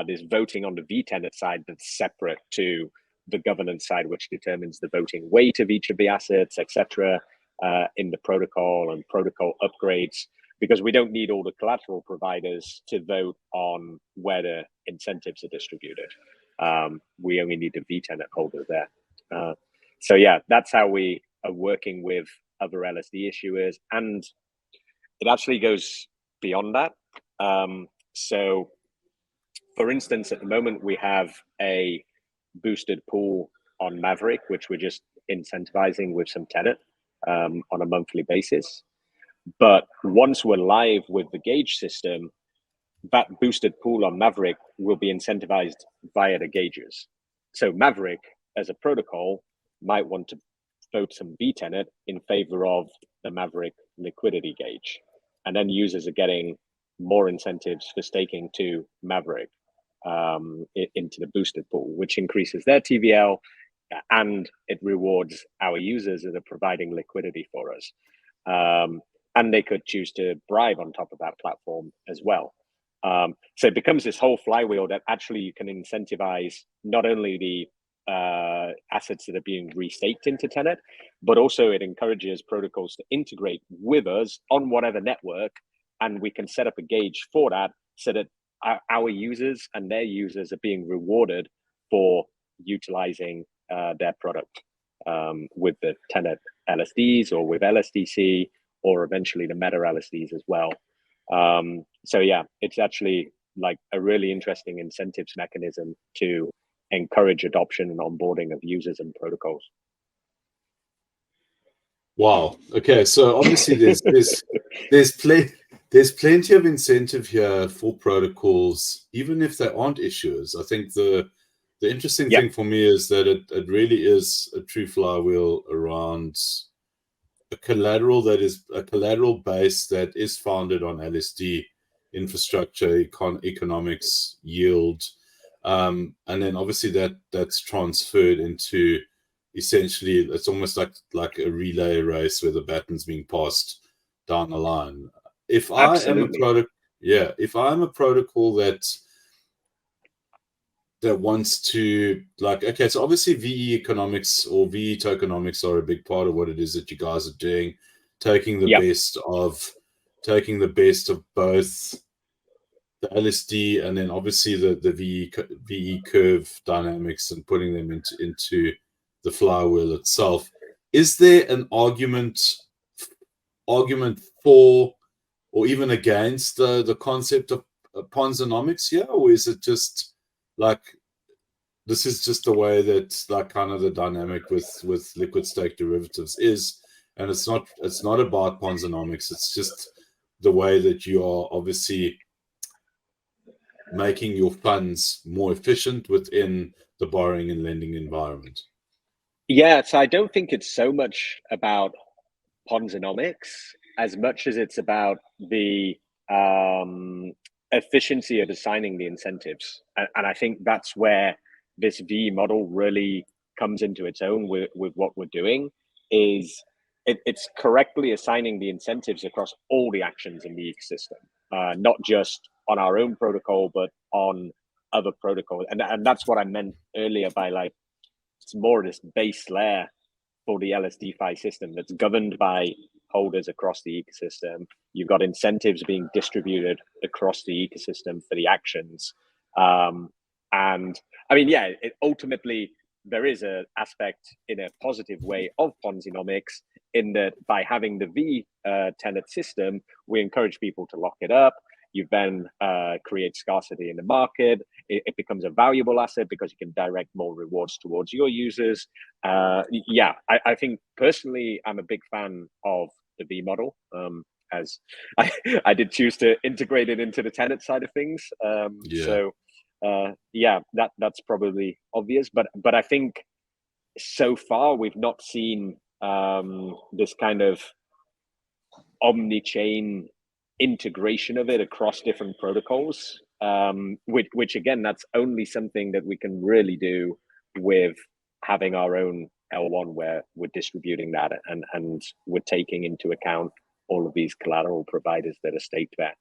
this voting on the vTenet side that's separate to the governance side, which determines the voting weight of each of the assets, etc., in the protocol and protocol upgrades, because we don't need all the collateral providers to vote on where the incentives are distributed. We only need the vTenet holder there. So yeah, that's how we are working with other LSD issuers, and it actually goes beyond that. So for instance, at the moment we have a boosted pool on Maverick, which we're just incentivizing with some Tenet on a monthly basis. But once we're live with the gauge system, that boosted pool on Maverick will be incentivized via the gauges. So Maverick as a protocol might want to vote some vTenet in favor of the Maverick liquidity gauge. And then users are getting more incentives for staking to Maverick into the boosted pool, which increases their TVL, and it rewards our users that are providing liquidity for us. And they could choose to bribe on top of that platform as well. So it becomes this whole flywheel that actually you can incentivize not only the assets that are being restaked into Tenet, but also it encourages protocols to integrate with us on whatever network, and we can set up a gauge for that, so that our users and their users are being rewarded for utilizing their product with the Tenet LSDs or with LSDC or eventually the Meta LSDs as well. So yeah, it's actually like a really interesting incentives mechanism to encourage adoption and onboarding of users and protocols. Wow. Okay, so obviously there's plenty of incentive here for protocols, even if they aren't issuers. I think the interesting thing for me is that it really is a true flywheel around a collateral base that is founded on LSD infrastructure, economics, yield, and then obviously that's transferred into essentially it's almost like a relay race where the baton's being passed down the line. If I am a protocol that wants to, like, okay, so obviously VE economics or VE tokenomics are a big part of what it is that you guys are doing, taking the best of both the LSD and then obviously the VE curve dynamics and putting them into the flywheel itself. Is there an argument for or even against the concept of Ponzonomics here, or is it just like this is just the way that like kind of the dynamic with liquid stake derivatives is, and it's not about Ponzonomics, it's just the way that you are obviously making your funds more efficient within the borrowing and lending environment? Yeah, so I don't think it's so much about Ponzonomics as much as it's about the efficiency of assigning the incentives. And I think that's where this V model really comes into its own with what we're doing, is it's correctly assigning the incentives across all the actions in the ecosystem, not just on our own protocol, but on other protocols. And that's what I meant earlier by like, it's more this base layer for the LSDFi system that's governed by holders across the ecosystem. You've got incentives being distributed across the ecosystem for the actions. And I mean, yeah, ultimately there is an aspect in a positive way of Ponzonomics in that by having the V Tenet system, we encourage people to lock it up. You then create scarcity in the market. It becomes a valuable asset because you can direct more rewards towards your users. Yeah, I think personally, I'm a big fan of the V model, as I did choose to integrate it into the Tenet side of things. So yeah, that's probably obvious. But I think so far we've not seen this kind of omni-chain integration of it across different protocols, which again, that's only something that we can really do with having our own L1 where we're distributing that and we're taking into account all of these collateral providers that are staked there.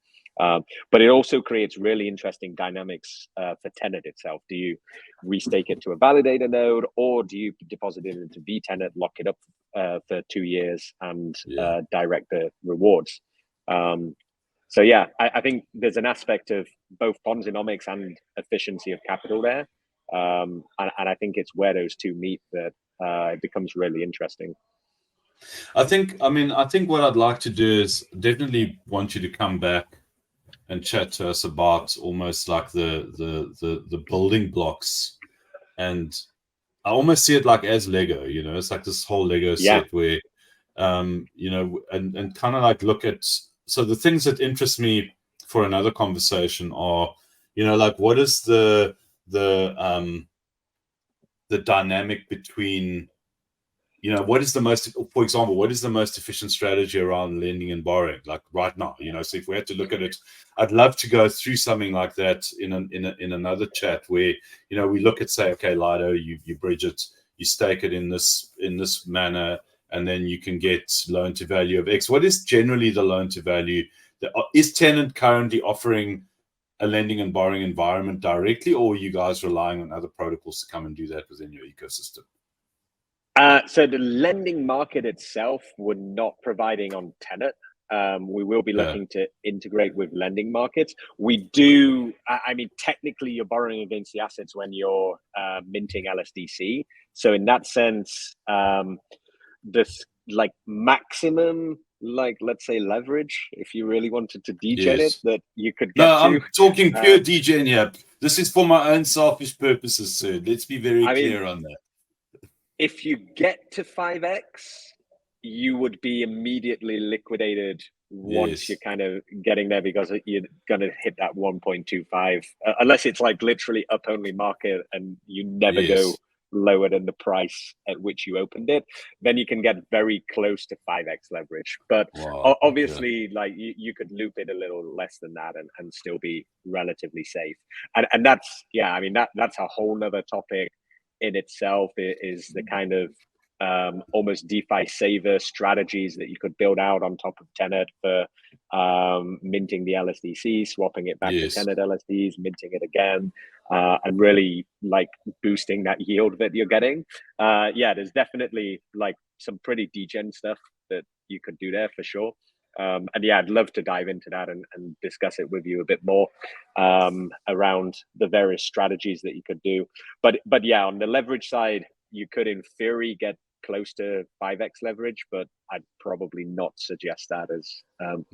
But it also creates really interesting dynamics for Tenet itself. Do you restake it to a validator node, or do you deposit it into vTenet, lock it up for 2 years and direct the rewards? So yeah, I think there's an aspect of both Ponzonomics and efficiency of capital there. And I think it's where those two meet that it becomes really interesting. I think what I'd like to do is definitely want you to come back and chat to us about almost like the building blocks. And I almost see it like as Lego, you know, it's like this whole Lego set where, you know, and kind of like look at, so the things that interest me for another conversation are, you know, like what is the dynamic between, you know, what is the most, for example, what is the most efficient strategy around lending and borrowing, like right now, you know? So if we had to look at it, I'd love to go through something like that in another chat where, you know, we look at, say, okay, Lido, you bridge it, you stake it in this manner, and then you can get loan to value of X. What is generally the loan to value? Is Tenet currently offering a lending and borrowing environment directly, or are you guys relying on other protocols to come and do that within your ecosystem? So the lending market itself, we're not providing on Tenet. We will be looking to integrate with lending markets. We do, I mean, technically you're borrowing against the assets when you're minting LSDC. So in that sense, this like maximum, like let's say leverage, if you really wanted to degen it, that you could get to. I'm talking pure degen here. This is for my own selfish purposes, sir. Let's be very clear on that. If you get to 5x, you would be immediately liquidated once you're kind of getting there, because you're going to hit that 1.25, unless it's like literally up only market and you never go lower than the price at which you opened it, then you can get very close to 5x leverage. But obviously, like you could loop it a little less than that and still be relatively safe. And that's, I mean, that's a whole nother topic in itself, is the kind of almost DeFi saver strategies that you could build out on top of Tenet for minting the LSDC, swapping it back to Tenet LSDs, minting it again, and really like boosting that yield that you're getting. There's definitely like some pretty degen stuff that you could do there for sure. And I'd love to dive into that and discuss it with you a bit more around the various strategies that you could do. But on the leverage side, you could in theory get close to 5x leverage, but I'd probably not suggest that as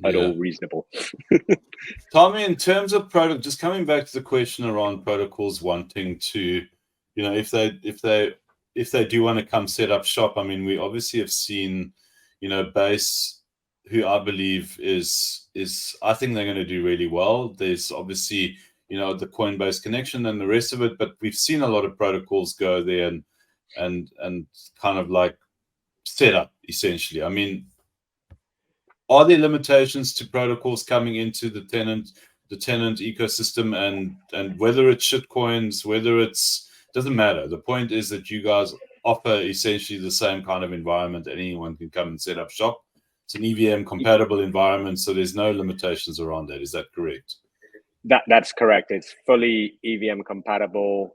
at all reasonable. Tommy, in terms of product, just coming back to the question around protocols wanting to, if they do want to come set up shop, I mean, we obviously have seen, Base, who I believe is I think they're going to do really well. There's obviously, the Coinbase connection and the rest of it, but we've seen a lot of protocols go there and kind of like set up essentially. I mean, are there limitations to protocols coming into the Tenet ecosystem, and whether it's shitcoins, whether it's, doesn't matter. The point is that you guys offer essentially the same kind of environment that anyone can come and set up shop. It's an EVM-compatible environment, so there's no limitations around that. Is that correct? That's correct. It's fully EVM-compatible.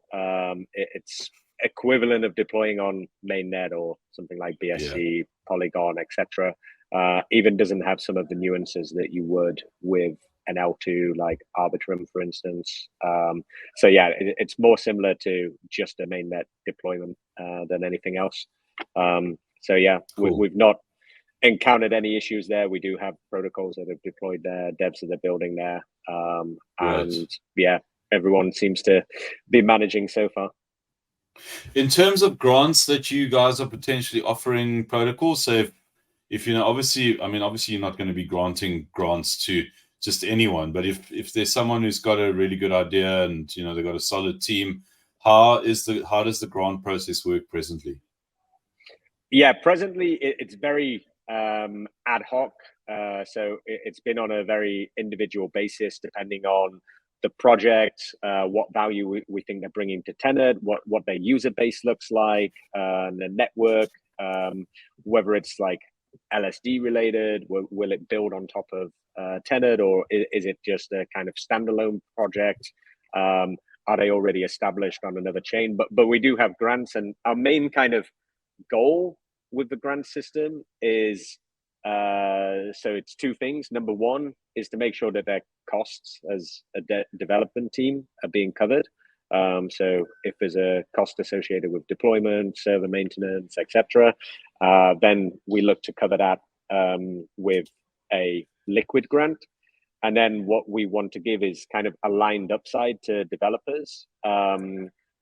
It's equivalent of deploying on mainnet or something like BSC, Polygon, etc. Even doesn't have some of the nuances that you would with an L2 like Arbitrum, for instance. It's more similar to just a mainnet deployment than anything else. Cool. We've not encountered any issues there. We do have protocols that have deployed there, devs that are building there, and everyone seems to be managing so far. In terms of grants that you guys are potentially offering protocols, so if obviously you're not going to be granting grants to just anyone, but if there's someone who's got a really good idea and they've got a solid team, how does the grant process work presently? Presently it's very ad hoc. So it's been on a very individual basis, depending on the project, what value we think they're bringing to Tenet, what their user base looks like, the network, whether it's like LSD related, will it build on top of Tenet, or is it just a kind of standalone project? Are they already established on another chain? But we do have grants, and our main kind of goal with the grant system is so it's two things. Number one is to make sure that their costs as a development team are being covered. So if there's a cost associated with deployment, server maintenance, etc., then we look to cover that with a liquid grant. And then what we want to give is kind of aligned upside to developers,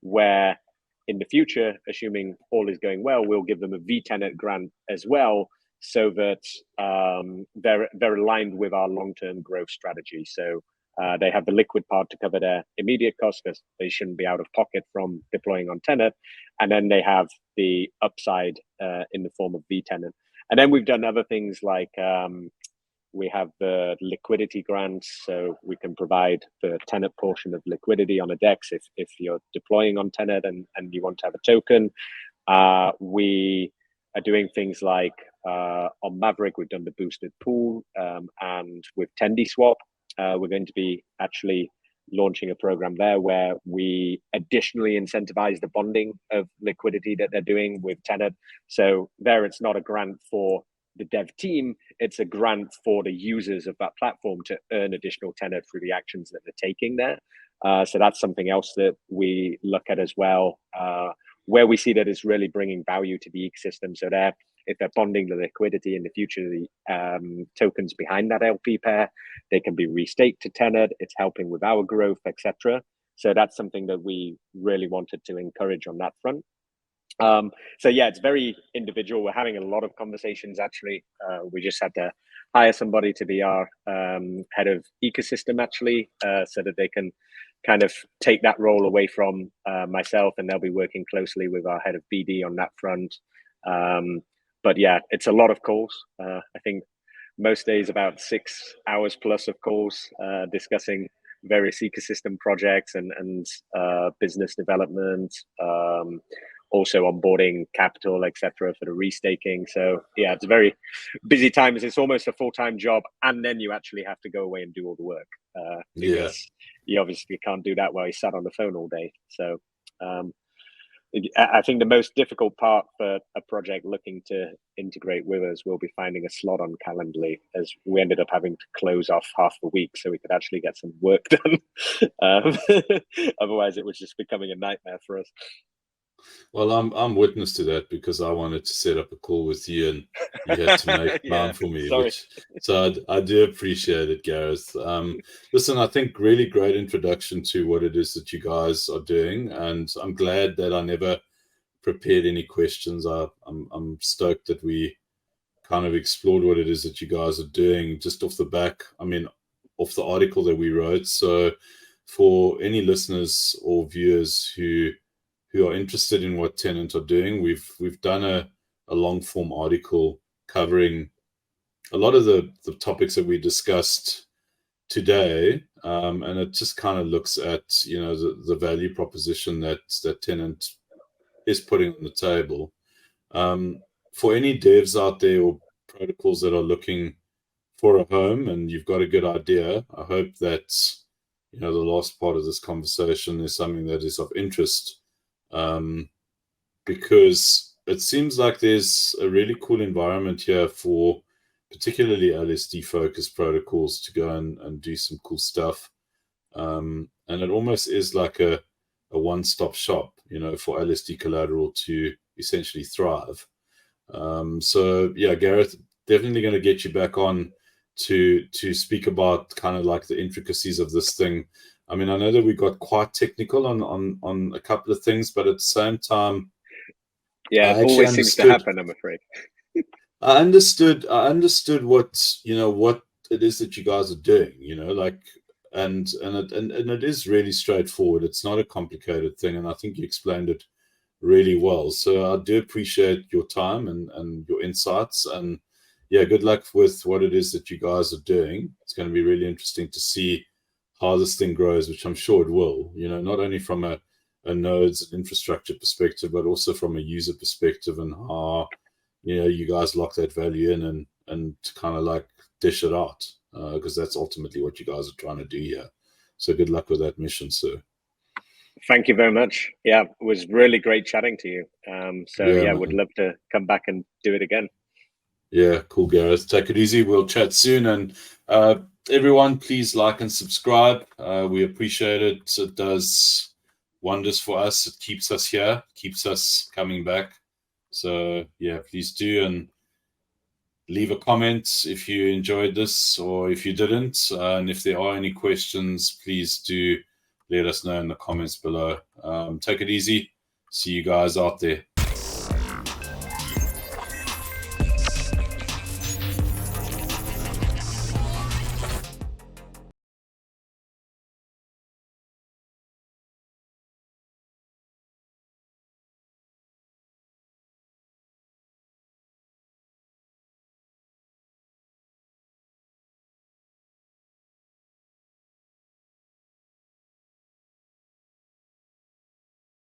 where in the future, assuming all is going well, we'll give them a VTenet grant as well, so that they're aligned with our long-term growth strategy. So they have the liquid part to cover their immediate costs, because they shouldn't be out of pocket from deploying on Tenet. And then they have the upside in the form of VTenet. And then we've done other things like we have the liquidity grants, so we can provide the Tenet portion of liquidity on a DEX if you're deploying on Tenet and you want to have a token. We are doing things like on Maverick, we've done the boosted pool, and with TendySwap, we're going to be actually launching a program there where we additionally incentivize the bonding of liquidity that they're doing with Tenet. So there, it's not a grant for the dev team, it's a grant for the users of that platform to earn additional Tenet through the actions that they're taking there. So that's something else that we look at as well, where we see that it's really bringing value to the ecosystem. So there, if they're bonding the liquidity in the future, the tokens behind that LP pair, they can be restaked to Tenet. It's helping with our growth, etc. So that's something that we really wanted to encourage on that front. So yeah, it's very individual. We're having a lot of conversations. Actually, we just had to hire somebody to be our head of ecosystem, actually, so that they can kind of take that role away from myself, and they'll be working closely with our head of BD on that front. But yeah, it's a lot of calls. I think most days about 6 hours plus of calls, discussing various ecosystem projects and business development, also onboarding capital, etc., for the restaking. So yeah, it's very busy times. It's almost a full-time job, and then you actually have to go away and do all the work, because you obviously can't do that while you sat on the phone all day. So I think the most difficult part for a project looking to integrate with us will be finding a slot on Calendly, as we ended up having to close off half the week so we could actually get some work done. Otherwise, it was just becoming a nightmare for us. Well, I'm witness to that, because I wanted to set up a call with you, and you had to make time for me. So I do appreciate it, Gareth. Listen, I think really great introduction to what it is that you guys are doing, and I'm glad that I never prepared any questions. I'm stoked that we kind of explored what it is that you guys are doing just off the back. I mean, off the article that we wrote. So for any listeners or viewers who are interested in what Tenet are doing, we've done a long form article covering a lot of the topics that we discussed today, and it just kind of looks at the value proposition that Tenet is putting on the table. For any devs out there or protocols that are looking for a home and you've got a good idea, I hope that the last part of this conversation is something that is of interest. Because it seems like there's a really cool environment here for particularly LSD focused protocols to go and do some cool stuff. And it almost is like a one-stop shop, for LSD collateral to essentially thrive. So yeah, Gareth, definitely going to get you back on to speak about kind of like the intricacies of this thing. I mean, I know that we got quite technical on a couple of things, but at the same time, yeah, it always seems to happen, I'm afraid. I understood what it is that you guys are doing, and it is really straightforward. It's not a complicated thing, and I think you explained it really well. So I do appreciate your time and your insights, and yeah, good luck with what it is that you guys are doing. It's going to be really interesting to see how this thing grows, which I'm sure it will, not only from a nodes infrastructure perspective, but also from a user perspective, and how, you guys lock that value in and kind of like dish it out, because that's ultimately what you guys are trying to do here. So good luck with that mission, sir. Thank you very much. Yeah, it was really great chatting to you. Yeah, would love to come back and do it again. Yeah, cool, Gareth. Take it easy. We'll chat soon. And everyone, please like and subscribe. We appreciate it. It does wonders for us. It keeps us here, keeps us coming back. So yeah, please do, and leave a comment if you enjoyed this or if you didn't. And if there are any questions, please do let us know in the comments below. Take it easy. See you guys out there.